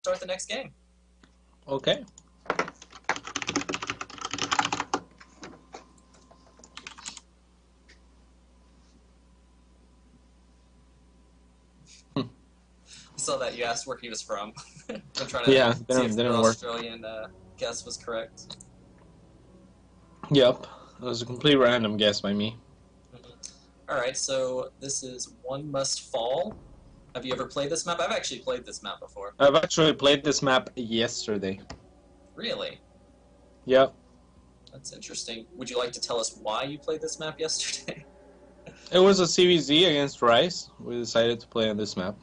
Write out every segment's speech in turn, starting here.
start the next game. Okay. I saw that you asked where he was from. I'm trying to see if the didn't work. Australian guess was correct. Yep, it was a complete random guess by me. Alright, so this is One Must Fall. Have you ever played this map? I've actually played this map before. I've actually played this map yesterday. Really? Yep. That's interesting. Would you like to tell us why you played this map yesterday? It was a CVZ against Rice. We decided to play on this map.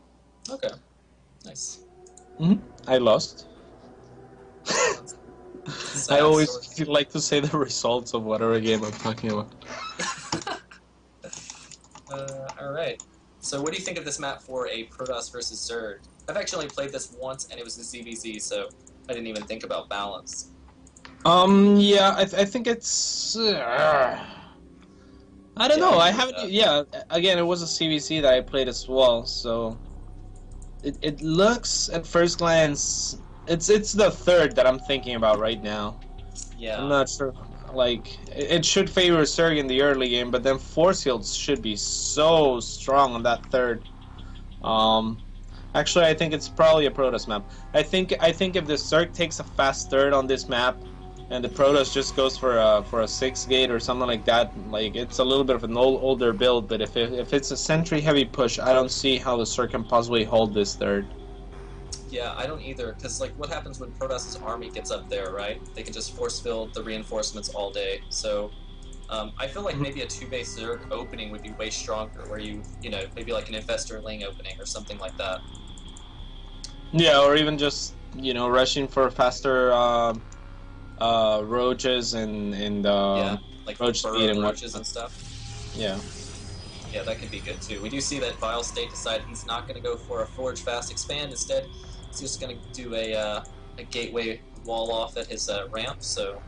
Okay. Nice. I lost. I always like to say the results of whatever game I'm talking about. Alright. So what do you think of this map for a Protoss versus Zerg? I've actually played this once, and it was the ZVZ, so I didn't even think about balance. Yeah, I think it's... I don't know, I haven't... Yeah, again, it was a CVC that I played as well, so... It looks, at first glance... It's the third that I'm thinking about right now. Yeah. I'm not sure. Like, it should favor Zerg in the early game, but then force fields should be so strong on that third. Actually, I think it's probably a Protoss map. I think if the Zerg takes a fast third on this map, and the Protoss just goes for a 6 gate or something like that, like it's a little bit of an older build. But if it's a sentry heavy push, I don't see how the Zerg can possibly hold this third. Yeah, I don't either, because like what happens when Protoss's army gets up there, right? They can just force field the reinforcements all day. So I feel like maybe a 2-base Zerg opening would be way stronger, where you know, maybe like an Infestor Ling opening or something like that. Yeah, or even just, you know, rushing for faster roaches and yeah, like roach speed and roaches and stuff. Yeah. Yeah, that could be good too. We do see that Vile State decided he's not going to go for a Forge Fast Expand. Instead, he's just going to do a gateway wall off at his ramp. So,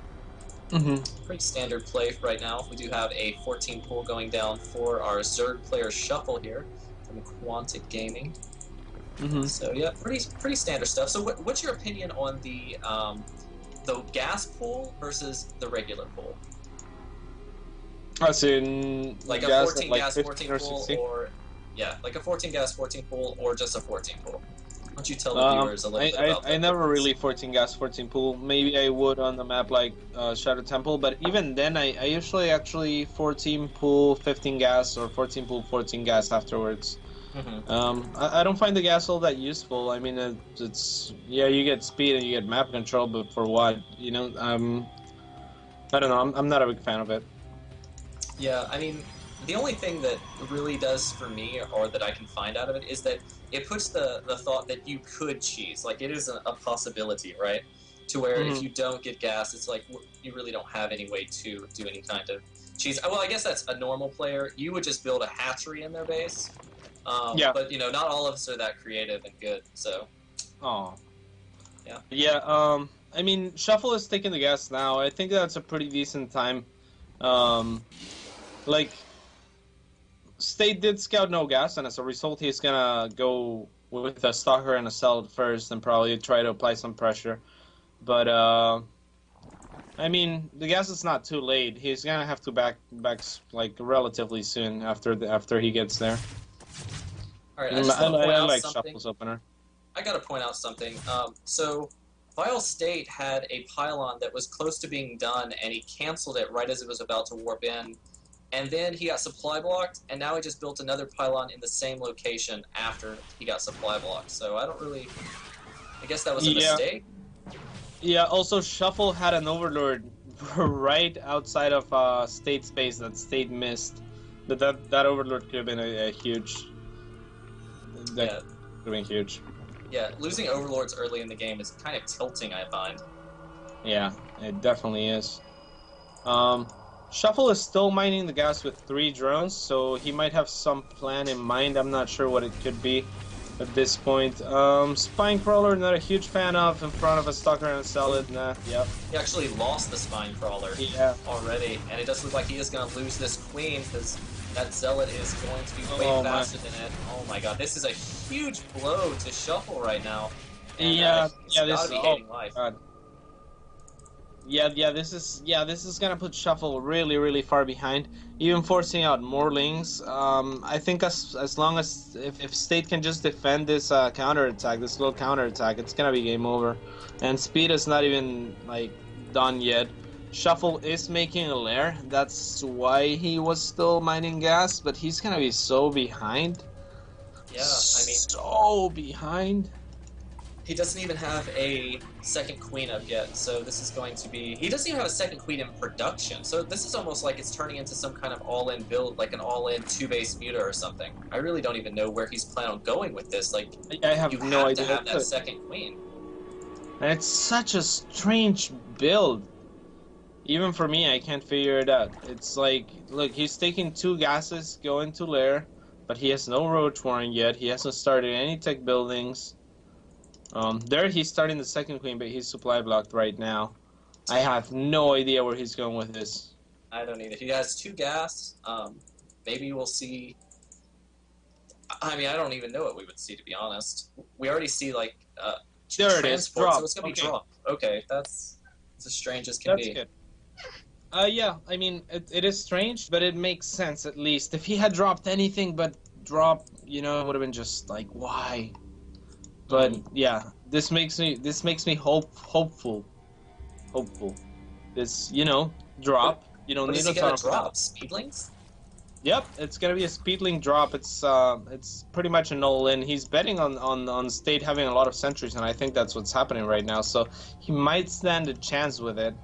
pretty standard play right now. We do have a 14 pool going down for our Zerg player Shuffle here from Quantic Gaming. So yeah, pretty standard stuff. So what's your opinion on the gas pool versus the regular pool? As in like a 14 gas 14 pool, or yeah, like a 14 gas 14 pool, or just a 14 pool. Why don't you tell the viewers a little bit about that? I never really 14 gas 14 pool. Maybe I would on a map like Shadow Temple, but even then I usually actually 14 pool 15 gas or 14 pool 14 gas afterwards. I don't find the gas all that useful. I mean, it's yeah, you get speed and you get map control, but for what? You know, I don't know. I'm not a big fan of it. Yeah, I mean, the only thing that really does for me, or that I can find out of it, is that it puts the thought that you could cheese. Like, it is a possibility, right? To where if you don't get gas, it's like you really don't have any way to do any kind of cheese. Well, I guess that's a normal player. You would just build a hatchery in their base. Yeah. But, you know, not all of us are that creative and good, so... Oh. Yeah. Yeah, I mean, Shuffle is taking the gas now. I think that's a pretty decent time. Like, State did scout no gas, and as a result, he's gonna go with a Stalker and a Cell first and probably try to apply some pressure. But, I mean, the gas is not too late. He's gonna have to back like relatively soon after he gets there. All right, I like Shuffle's opener. I gotta point out something. So, Vile State had a pylon that was close to being done, and he canceled it right as it was about to warp in. And then he got supply blocked, and now he just built another pylon in the same location after he got supply blocked. So I don't really... I guess that was a mistake? Yeah, also Shuffle had an Overlord right outside of State space that State missed. That Overlord could have been a huge... That could have been huge. Yeah, losing Overlords early in the game is kind of tilting, I find. Yeah, it definitely is. Shuffle is still mining the gas with 3 drones, so he might have some plan in mind. I'm not sure what it could be at this point. Spine Crawler, not a huge fan of in front of a Stalker and a Salad. Nah, yep. He actually lost the Spine Crawler already, and it does look like he is going to lose this Queen, because that Zealot is going to be way faster than it. Oh my god, this is a huge blow to Shuffle right now. And Yeah, he's yeah, this gotta is be hating oh life. god. This is gonna put Shuffle really far behind, even forcing out more lings. I think as long as if State can just defend this counterattack, this little counterattack, it's gonna be game over. And Speed is not even like done yet. Shuffle is making a lair. That's why he was still mining gas, but he's gonna be so behind. Yeah, I mean, So behind. he doesn't even have a second queen up yet, so this is going to be... He doesn't even have a second queen in production, so this is almost like it's turning into some kind of all-in build, like an all-in two-base muta or something. I really don't even know where he's planning on going with this. Like, I have you no have idea. to have that second queen. And it's such a strange build. Even for me, I can't figure it out. It's like, look, he's taking 2 gases, going to lair, but he has no roach warren yet. He hasn't started any tech buildings. There he's starting the second queen, but he's supply blocked right now. I have no idea where he's going with this. I don't either. He has 2 gas. Maybe we'll see... I mean, I don't even know what we would see, to be honest. We already see, like, there it is, drop. So it's going to be drop. Okay, that's as strange as can That's be. good. Yeah, I mean, it is strange, but it makes sense at least. If he had dropped anything but drop, you know, it would have been just like, why? But yeah, this makes me hopeful. This, you know, drop. You don't need a ton of drop. Speedlings? Yep, it's gonna be a speedling drop. It's pretty much an all-in. He's betting on State having a lot of sentries, and I think that's what's happening right now. So he might stand a chance with it.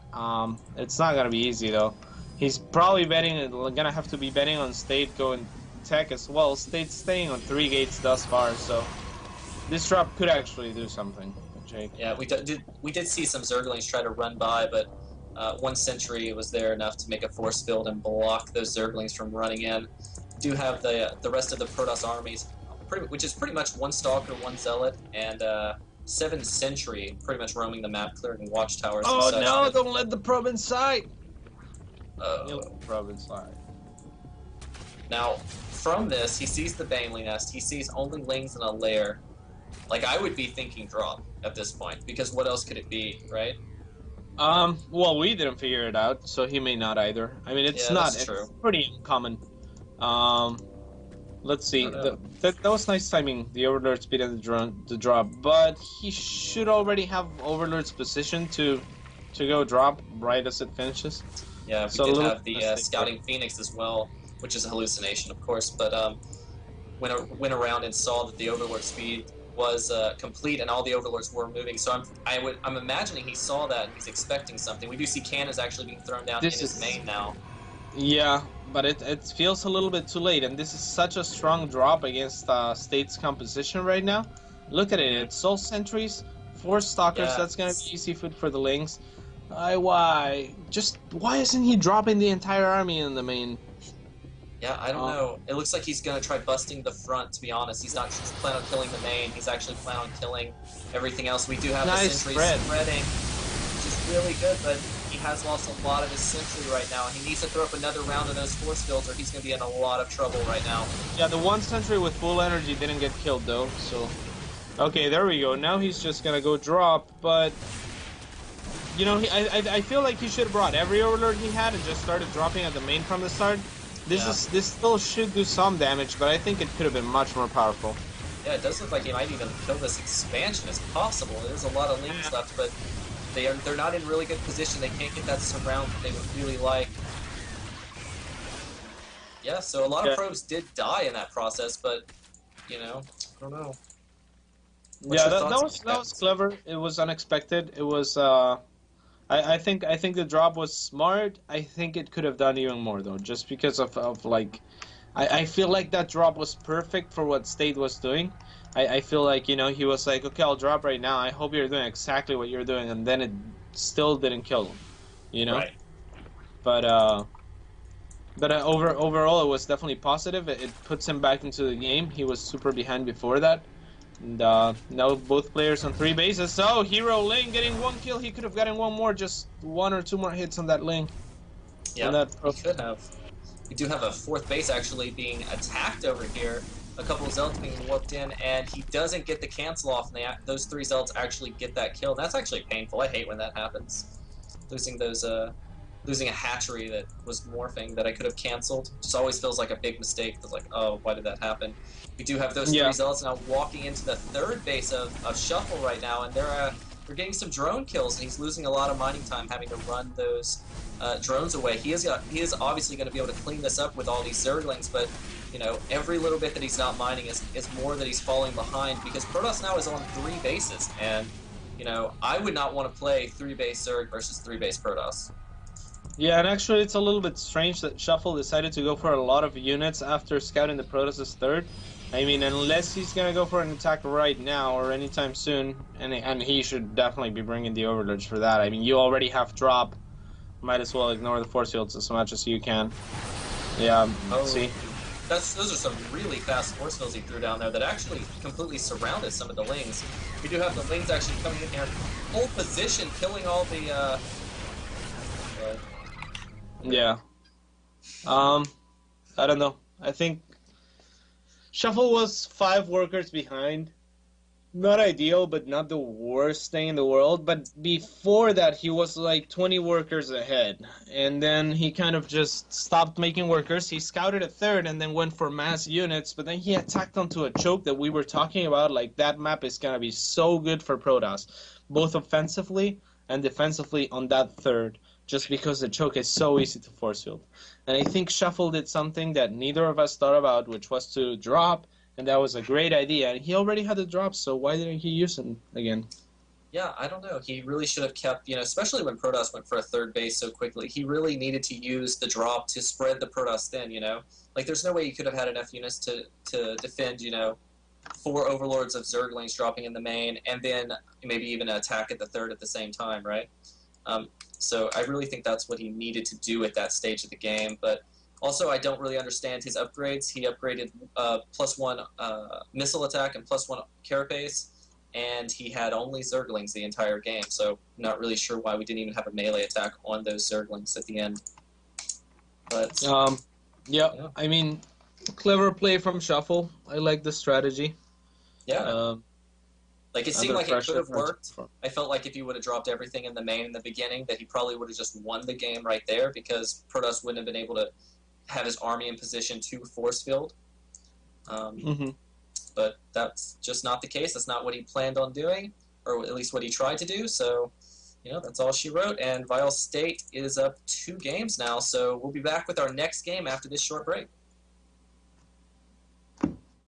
It's not gonna be easy though. He's probably gonna have to be betting on State going tech as well. State's staying on 3 gates thus far, so this drop could actually do something, Jake. Yeah, we did see some Zerglings try to run by, but 1 sentry was there enough to make a force field and block those Zerglings from running in. Do have the rest of the Protoss armies, which is pretty much 1 Stalker, 1 Zealot, and 7 Sentry, pretty much roaming the map, clearing watchtowers. Oh and such. no! Don't let the probe inside. Probe inside. Now, from this, he sees the Baneling nest. He sees only lings in a lair. Like, I would be thinking drop at this point, because what else could it be, right? Well, we didn't figure it out, so he may not either. I mean, it's not. It's pretty uncommon. Let's see. That was nice timing, the Overlord speed and the drop, but he should already have Overlord's position to go drop right as it finishes. Yeah, we did have the Scouting Phoenix as well, which is a hallucination, of course, but went around and saw that the Overlord speed was complete and all the Overlords were moving, so I'm imagining he saw that and he's expecting something. We do see cannons actually being thrown down in his main now. Yeah, but it feels a little bit too late, and this is such a strong drop against State's composition right now. Look at it, it's Soul Sentries, 4 Stalkers, that's gonna be easy food for the Lings. Why isn't he dropping the entire army in the main? Yeah, I don't know. It looks like he's going to try busting the front, to be honest. He's not just planning on killing the main. He's actually planning on killing everything else. We do have the sentries spreading, which is really good, but he has lost a lot of his sentry right now. He needs to throw up another round of those force fields or he's going to be in a lot of trouble right now. Yeah, the 1 sentry with full energy didn't get killed, though, so... Okay, there we go. Now he's just going to go drop, but... You know, I feel like he should have brought every Overlord he had and just started dropping at the main from the start. This still should do some damage, but I think it could have been much more powerful. Yeah, it does look like he might even kill this expansion. It's possible. There's a lot of lings left, but they're not in really good position. They can't get that surround that they would really like. Yeah, so a lot of probes did die in that process, but you know, I don't know. Yeah, that was clever. It was unexpected. It was I think the drop was smart. I think it could have done even more though, just because of like, I feel like that drop was perfect for what State was doing. I feel like, you know, he was like, okay, I'll drop right now. I hope you're doing exactly what you're doing, and then it still didn't kill him, you know. Right. But overall, it was definitely positive. It puts him back into the game. He was super behind before that. And now both players on 3 bases. So Hero Ling getting 1 kill. He could have gotten 1 more, just 1 or 2 more hits on that Ling. Yeah, he could have. We do have a 4th base actually being attacked over here. a couple of Zealots being warped in, and he doesn't get the cancel off, and those 3 Zealots actually get that kill. That's actually painful. I hate when that happens. Losing those, losing a hatchery that was morphing that I could have canceled just always feels like a big mistake. It's like, oh, why did that happen? We do have those 3 Zealots now walking into the 3rd base of Shuffle right now, and they're getting some drone kills, and he's losing a lot of mining time having to run those drones away. He is obviously going to be able to clean this up with all these Zerglings, but you know, every little bit that he's not mining is more that he's falling behind, because Protoss now is on 3 bases, and you know, I would not want to play 3-base Zerg versus 3-base Protoss. Yeah, and actually it's a little bit strange that Shuffle decided to go for a lot of units after scouting the Protoss' 3rd. I mean, unless he's going to go for an attack right now or anytime soon, and he should definitely be bringing the Overlords for that. I mean, you already have drop. Might as well ignore the force fields as much as you can. Yeah, see? Those are some really fast force fields he threw down there that actually completely surrounded some of the Lings. We do have the Lings actually coming in here, full position, killing all the, Yeah. I don't know. I think Shuffle was 5 workers behind. Not ideal, but not the worst thing in the world. But before that, he was like 20 workers ahead. And then he kind of just stopped making workers. He scouted a 3rd and then went for mass units. But then he attacked onto a choke that we were talking about. Like, that map is going to be so good for Protoss, both offensively and defensively on that 3rd, just because the choke is so easy to force field. And I think Shuffle did something that neither of us thought about, which was to drop. And that was a great idea. And he already had the drop, so why didn't he use it again? Yeah, I don't know. He really should have kept, you know, especially when Protoss went for a 3rd base so quickly, he really needed to use the drop to spread the Protoss thin, you know? Like, there's no way you could have had enough units to defend, you know, 4 Overlords of Zerglings dropping in the main, and then maybe even an attack at the 3rd at the same time, right? So I really think that's what he needed to do at that stage of the game, but also, I don't really understand his upgrades. He upgraded +1 missile attack and +1 carapace, and he had only Zerglings the entire game, so not really sure why we didn't even have a melee attack on those Zerglings at the end. But yeah, I mean, clever play from Shuffle. I like the strategy. Yeah. Like, it seemed like it could have worked. I felt like if he would have dropped everything in the main in the beginning, that he probably would have just won the game right there, because Protoss wouldn't have been able to have his army in position to force field. But that's just not the case. That's not what he planned on doing, or at least what he tried to do. So, you know, that's all she wrote. And Vile State is up 2 games now, so we'll be back with our next game after this short break.